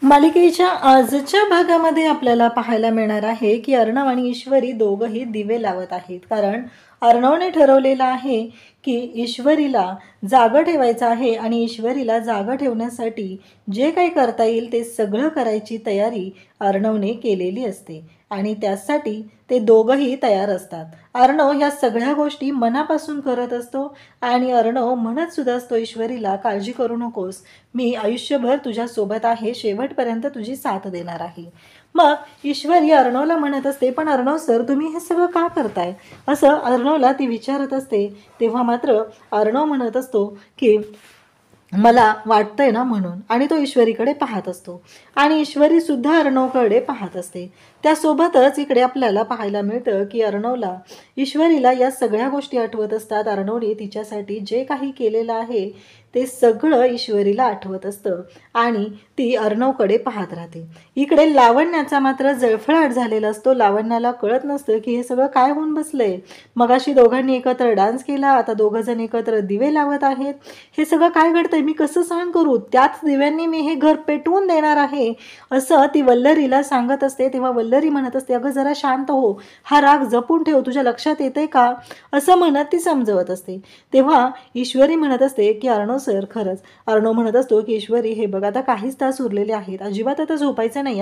मालिकेच्या आजच्या भागामध्ये आपल्याला पाहायला मिळणार आहे की अर्णव आणि ईश्वरी दोघंही दिवे लावत आहेत. कारण अर्णवने ठरवलेलं आहे की ईश्वरीला जागं ठेवायचं आहे आणि ईश्वरीला जागं ठेवण्यासाठी जे काही करता येईल ते सगळं करायची तयारी अर्णवने केलेली असते आणि त्यासाठी ते दोघंही तयार असतात. अर्णव ह्या सगळ्या गोष्टी मनापासून करत असतो आणि अर्णव म्हणत सुद्धा असतो ईश्वरीला, काळजी करू नकोस, मी आयुष्यभर तुझ्यासोबत आहे, शेवटपर्यंत तुझी साथ देणार आहे. मग ईश्वरी अर्णवला म्हणत असते, पण अर्णव सर तुम्ही हे सगळं का करताय, असं अर्णवला ती विचारत असते. तेव्हा मात्र अर्णव म्हणत असतो की मला वाटतंय ना म्हणून, आणि तो ईश्वरीकडे पाहत असतो आणि ईश्वरी सुद्धा अर्णवकडे पाहत असते. त्यासोबतच इकडे आपल्याला पाहायला मिळतं की अर्णवला ईश्वरीला या सगळ्या गोष्टी आठवत असतात. अर्णवने तिच्यासाठी जे काही केलेलं आहे ते सगळं ईश्वरीला आठवत असतं आणि ती अर्णवकडे पाहत राहते. इकडे लावण्याचा मात्र जळफळाट झालेला असतो. लावण्याला कळत नसतं की हे सगळं काय होऊन बसलंय. मगाशी दोघांनी एकत्र डान्स केला, आता दोघंजण एकत्र दिवे लावत आहेत. हे सगळं काय घडतंय, मी कसं सहन करू, त्याच दिव्यांनी मी हे घर पेटवून देणार आहे, असं ती वल्लरीला सांगत असते. तेव्हा वल्लरी म्हणत असते, अगं जरा शांत हो, हा राग जपून ठेव, तुझ्या लक्षात येते का, असं म्हणत ती समजवत असते. तेव्हा ईश्वरी म्हणत असते की अर्णव सर खरंच. अर्णव म्हणत असतो की ईश्वरी हे बघ, आता काहीच तास उरलेले आहेत, अजिबात आता झोपायचं नाही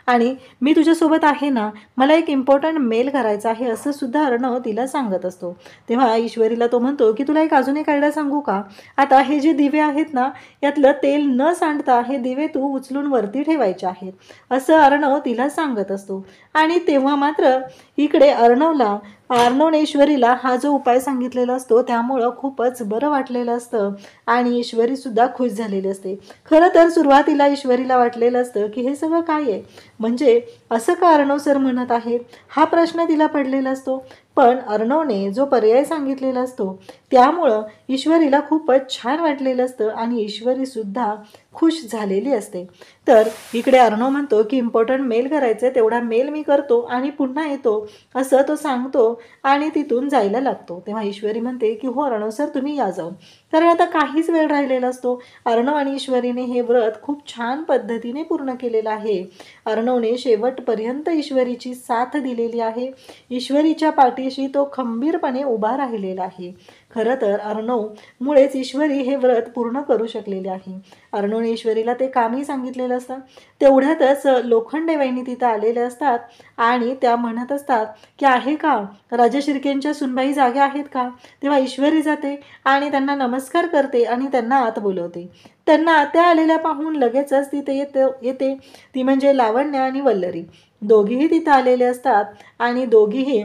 आणि मी तुझ्यासोबत आहे ना, मला एक इम्पॉर्टंट मेल करायचा आहे, असं सुद्धा अर्णव तिला सांगत असतो. तेव्हा ईश्वरीला तो म्हणतो की तुला अजून एक आयडिया सांगू का, आता हे जे दिवे आहेत ना, यातलं तेल न सांडता हे दिवे तू उचलून वरती ठेवायचे आहेत, असं अर्णव तिला सांगत असतो. आणि तेव्हा मात्र इकडे अर्णवने ईश्वरीला हा जो उपाय सांगितलेला असतो त्यामुळं खूपच बरं वाटलेलं असतं आणि ईश्वरी सुद्धा खुश झालेली असते. खरं तर सुरुवातीला ईश्वरीला वाटलेलं असतं की हे सगळं काय आहे, म्हणजे असं का अर्णव सर म्हणत आहेत, हा प्रश्न तिला पडलेला असतो. पण अर्णवने जो पर्याय सांगितलेला असतो त्यामुळं ईश्वरीला खूपच छान वाटलेलं असतं आणि ईश्वरी सुद्धा खुश झालेली असते. तर इकडे अर्णव म्हणतो की इम्पॉर्टंट मेल करायचं आहे, तेवढा मेल मी करतो आणि पुन्हा येतो, असं तो सांगतो आणि तिथून जायला लागतो. तेव्हा ईश्वरी म्हणते की हो अर्णव सर तुम्ही या जाऊन, कारण आता काहीच वेळ राहिलेला असतो. अर्णव आणि ईश्वरीने हे व्रत खूप छान पद्धतीने पूर्ण केलेलं आहे. अर्णवने शेवटपर्यंत ईश्वरीची साथ दिलेली आहे. ईश्वरीच्या पाठीशी तो खंबीरपणे उभा राहिलेला आहे. खरं तर अर्णवमुळेच ईश्वरी हे व्रत पूर्ण करू शकलेले आहे. अर्णवने ईश्वरीला ते कामही सांगितलेलं असतं. तेवढ्यातच लोखंडे वहिनी तिथं आलेल्या असतात आणि त्या म्हणत असतात की आहे का, राजा शिर्केंच्या सुनबाई जाग्या आहेत का. तेव्हा ईश्वरी जाते आणि त्यांना नमस्कार करते आणि त्यांना आत बोलवते. त्यांना आत्या आलेल्या पाहून लगेचच तिथे येते ती म्हणजे लावण्य आणि वल्लरी. दोघीही तिथं आलेले असतात आणि दोघीही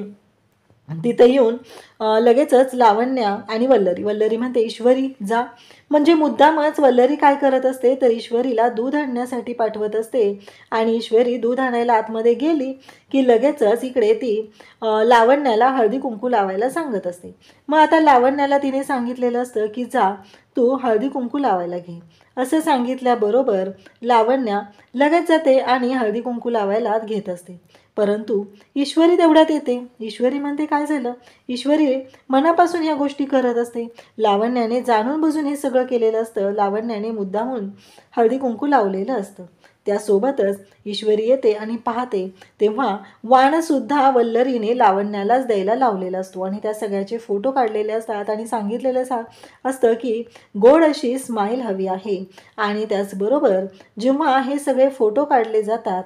तिथं येऊन लगेचच लावण्या आणि वल्लरी म्हणते ईश्वरी जा, म्हणजे मुद्दामच वल्लरी काय करत असते तर ईश्वरीला दूध आणण्यासाठी पाठवत असते आणि ईश्वरी दूध आणायला आतमध्ये गेली की लगेचच इकडे ती लावण्याला हळदी कुंकू लावायला सांगत असते. मग आता लावण्याला तिने सांगितलेलं असतं की जा तू हळदी कुंकू लावायला घे, असं सांगितल्याबरोबर लावण्या लगेच जाते आणि हळदी कुंकू लावायला घेत असते. परंतु ईश्वरी तेवढ्यात येते. ईश्वरी म्हणते काय झालं. ईश्वरी मनापासून ह्या गोष्टी करत असते. लावण्याने जाणून बुजून हे सगळं केलेलं असतं. लावण्याने मुद्दामून हळदी कुंकू लावलेलं असतं. त्यासोबतच ईश्वरी येते आणि पाहते तेव्हा वाणसुद्धा वल्लरीने लावण्यालाच द्यायला लावलेला असतो आणि त्या सगळ्याचे फोटो काढलेले असतात आणि सांगितलेलं असतं की गोड अशी स्माईल हवी आहे. आणि त्याचबरोबर जेव्हा हे सगळे फोटो काढले जातात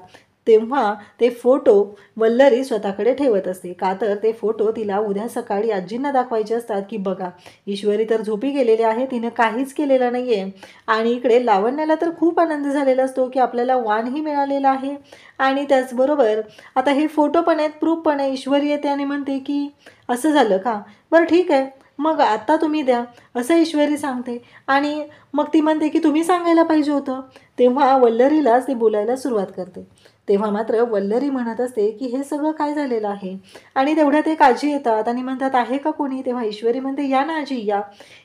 तेव्हा ते फोटो वल्लरी स्वतःकडे ठेवत असते. का तर ते फोटो तिला उद्या सकाळी आजींना दाखवायचे असतात की बघा ईश्वरी तर झोपी गेलेली आहे, तिनं काहीच केलेलं नाही आहे. आणि इकडे लावण्याला तर खूप आनंद झालेला असतो की आपल्याला वाणही मिळालेला आहे आणि त्याचबरोबर आता हे फोटो पण आहेत, प्रूफ पण आहे. ईश्वरी येते आणि म्हणते की असं झालं का, बरं ठीक आहे मग आता तुम्ही द्या, असं ईश्वरी सांगते. आणि मग ती म्हणते की तुम्ही सांगायला पाहिजे होतं. तेव्हा वल्लरीलाच ती बोलायला सुरुवात करते. तेव्हा मात्र वल्लरी म्हणत असते की हे सगळं काय झालेलं आहे. आणि तेवढ्यात एक आजी येतात आणि म्हणतात आहे का कोणी. तेव्हा ईश्वरी म्हणते या ना आजी या.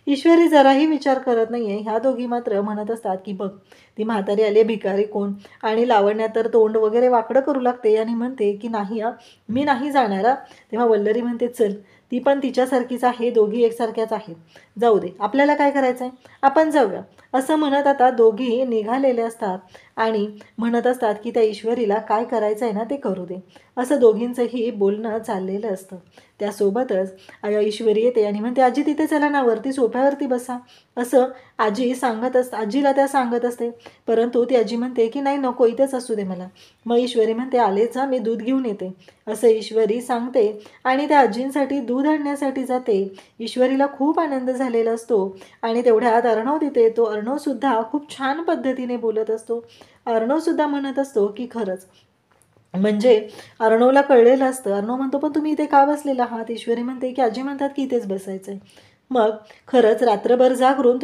ईश्वरी जराही विचार करत नाही आहे. ह्या दोघी मात्र म्हणत असतात की बघ ती म्हातारी आली, भिकारी कोण. आणि लावण्या तर तोंड वगैरे वाकडं करू लागते आणि म्हणते की नाही मी नाही जाणार. तेव्हा वल्लरी म्हणते चल ती पण तिच्यासारखीच आहे, दोघी एकसारख्याच आहेत, जाऊ दे, आपल्याला काय करायचं आहे आपण जाऊया. असं म्हणत आता दोघी निघालेले असतात आणि म्हणत असतात की त्या ईश्वरीला काय करायचं आहे ना ते करू दे, असं दोघींचंही बोलणं चाललेलं असतं. त्यासोबतच ईश्वरी येते आणि म्हणते, आजी तिथे चला ना, वरती सोफ्यावरती बसा, असं आजीला त्या सांगत असते. परंतु ती आजी म्हणते की नाही नको, इथेच असू दे मला. मग ईश्वरी म्हणते, आलेच मी दूध घेऊन येते, असं ईश्वरी सांगते आणि त्या आजींसाठी दूध आणण्यासाठी जाते. ईश्वरीला खूप आनंद झालेला असतो आणि तेवढ्यात अर्णव तिथे येतो. अर्णवसुद्धा खूप छान पद्धतीने बोलत असतो. अर्णवसुद्धा म्हणत असतो की खरंच, म्हणजे अर्णवला कळलेलं असतं. अर्णव म्हणतो, पण तुम्ही इथे का बसलेला आहात? ईश्वरी म्हणते की आजी म्हणतात की इथेच बसायचं आहे. मग खरंच रात्रभर जागून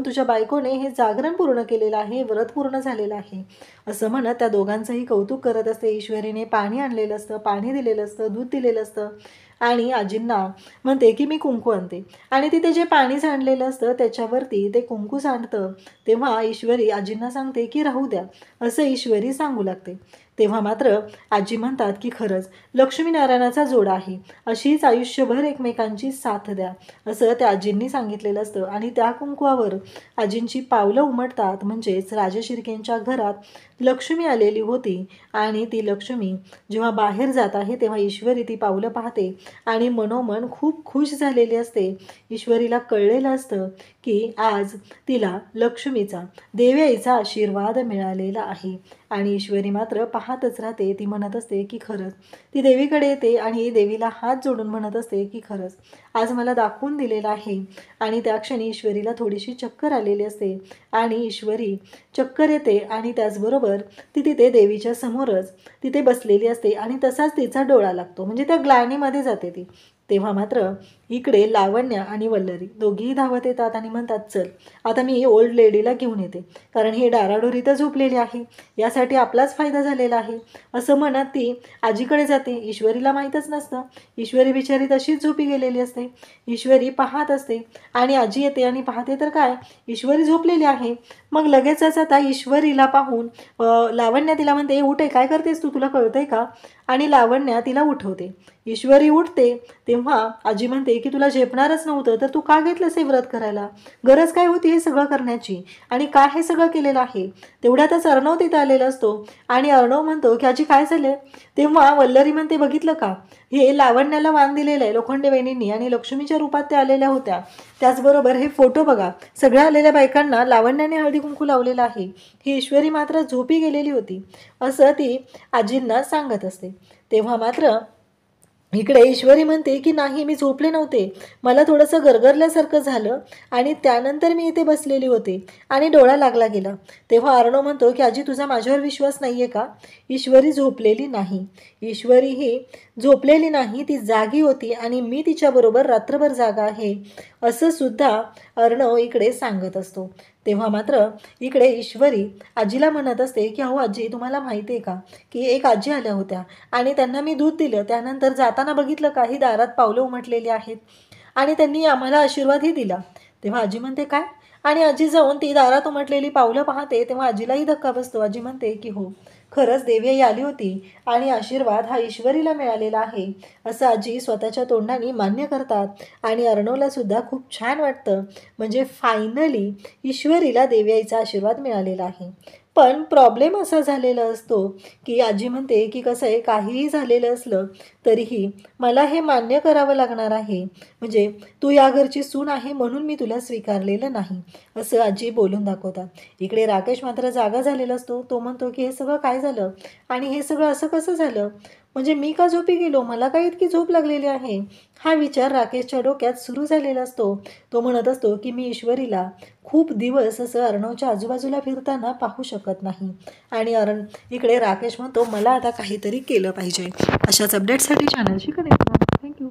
तुझ्या बायकोने हे जागरण पूर्ण केलेलं आहे, व्रत पूर्ण झालेलं आहे, असं म्हणत त्या दोघांचंही कौतुक करत असते. ईश्वरीने पाणी आणलेलं असतं, पाणी दिलेलं असतं, दूध दिलेलं असतं आणि आजींना म्हणते की मी कुंकू आणते आणि तिथे जे पाणी सांडलेलं असतं त्याच्यावरती ते कुंकू सांडतं. तेव्हा ईश्वरी आजींना सांगते की राहू द्या, असं ईश्वरी सांगू लागते. तेव्हा मात्र आजी म्हणतात की खरंच लक्ष्मीनारायणाचा जोडा आहे, अशीच आयुष्यभर एकमेकांची साथ द्या, असं त्या आजींनी सांगितलेलं असतं. आणि त्या कुंकवावर आजींची पावलं उमटतात. म्हणजेच राजशिर्केंच्या घरात लक्ष्मी आलेली होती आणि ती लक्ष्मी जेव्हा बाहेर जात आहे तेव्हा ईश्वरी ती पावलं पाहते आणि मनोमन खूप खुश झालेली असते. ईश्वरीला कळलेलं असतं की आज तिला लक्ष्मीचा, देवी आईचा आशीर्वाद मिळालेला आहे आणि ईश्वरी मात्र पाहतच राहते. ती म्हणत असते की खरंच, ती देवीकडे येते आणि देवीला हात जोडून म्हणत असते की खरंच आज मला दाखवून दिलेलं आहे. आणि त्या क्षणी ईश्वरीला थोडीशी चक्कर आलेली असते आणि ईश्वरी चक्कर येते आणि त्याचबरोबर ती तिथे देवीच्या समोरच तिथे बसलेली असते आणि तसाच तिचा डोळा लागतो, म्हणजे त्या ग्लानीमध्ये जाते ती. तेव्हा मात्र इकडे लावण्य आणि वल्लरी दोघीही धावत येतात आणि म्हणतात, चल आता मी ओल्ड लेडीला घेऊन येते, कारण ही डाराडोरी तर झोपलेली आहे, यासाठी आपलाच फायदा झालेला आहे, असं म्हणत ती आजीकडे जाते. ईश्वरीला माहीतच नसतं. ईश्वरी बिचारी तशीच झोपी गेलेली असते. ईश्वरी पाहत असते आणि आजी येते आणि पाहते तर काय, ईश्वरी झोपलेली आहे. मग लगेचच आता ईश्वरीला पाहून लावण्य तिला म्हणते, उठे, काय करतेस तू, तुला कळतंय का? आणि लावण्य तिला उठवते. ईश्वरी उठते तेव्हा आजी म्हणते की तुला झेपणारच नव्हतं तर तू का घेतलंस हे व्रत करायला? गरज काय होती हे सगळं करण्याची आणि काय हे सगळं केलेलं आहे? तेवढ्यातच अर्णव तिथं आलेला असतो आणि अर्णव म्हणतो की आजी काय झाले? तेव्हा वल्लरी म्हणते, बघितलं का, हे लावण्याला वाण दिलेलं आहे लोखंडे वहिनींनी आणि लक्ष्मीच्या रूपात त्या आलेल्या होत्या. त्याचबरोबर हे फोटो बघा, सगळ्या आलेल्या बायकांना लावण्याने हळदी कुंकू लावलेलं आहे. ही ईश्वरी मात्र झोपी गेलेली होती, असं ती आजींना सांगत असते. तेव्हा मात्र इकडे ईश्वरी म्हणते की नाही, मी झोपले नव्हते, मला थोडंसं गरगरल्यासारखं झालं आणि त्यानंतर मी इथे बसलेली होते आणि डोळा लागला गेला. तेव्हा अर्णव म्हणतो की आजी तुझा माझ्यावर विश्वास नाही आहे का? ईश्वरी झोपलेली नाही, ईश्वरी ही झोपलेली नाही, ती जागी होती आणि मी तिच्याबरोबर रात्रभर जागा आहे, असं सुद्धा अर्णव इकडे सांगत असतो. तेव्हा मात्र इकडे ईश्वरी आजीला म्हणत असते की अहो आजी, तुम्हाला माहिती आहे का की एक आजी आल्या होत्या आणि त्यांना मी दूध दिलं, त्यानंतर जाताना बघितलं काही दारात पावलं उमटलेली आहेत आणि त्यांनी आम्हाला आशीर्वादही दिला. तेव्हा आजी म्हणते काय? आणि आजी जाऊन ती दारात उमटलेली पावलं पाहते तेव्हा आजीलाही धक्का बसतो. आजी म्हणते की हो, खरंच देवी आई आली होती आणि आशीर्वाद हा ईश्वरीला मिळालेला आहे, असं आजी स्वतःच्या तोंडाने मान्य करतात आणि अर्णवला सुद्धा खूप छान वाटतं. म्हणजे फायनली ईश्वरीला देवी आईचा आशीर्वाद मिळालेला आहे. पण प्रॉब्लेम असा झालेला असतो की आजी म्हणते की कसं आहे, काहीही झालेलं असलं तरीही मला हे मान्य करावं लागणार आहे, म्हणजे तू या घरची सून आहे म्हणून मी तुला स्वीकारलेलं नाही, असं आजी बोलून दाखवतात. इकडे राकेश मात्र जागा झालेला असतो. तो म्हणतो की हे सगळं काय झालं आणि हे सगळं असं कसं झालं, म्हणजे मी का झोपी गेलो, मला काय इतकी झोप लागलेली आहे, हा विचार राकेशच्या डोक्यात सुरू झालेला असतो. तो म्हणत असतो की मी ईश्वरीला खूप दिवस असं अर्णवच्या आजूबाजूला फिरताना पाहू शकत नाही. आणि इकडे राकेश म्हणतो मला आता काहीतरी केलं पाहिजे. अशाच अपडेटसाठी चॅनलशी कनेक्ट करा. थँक्यू.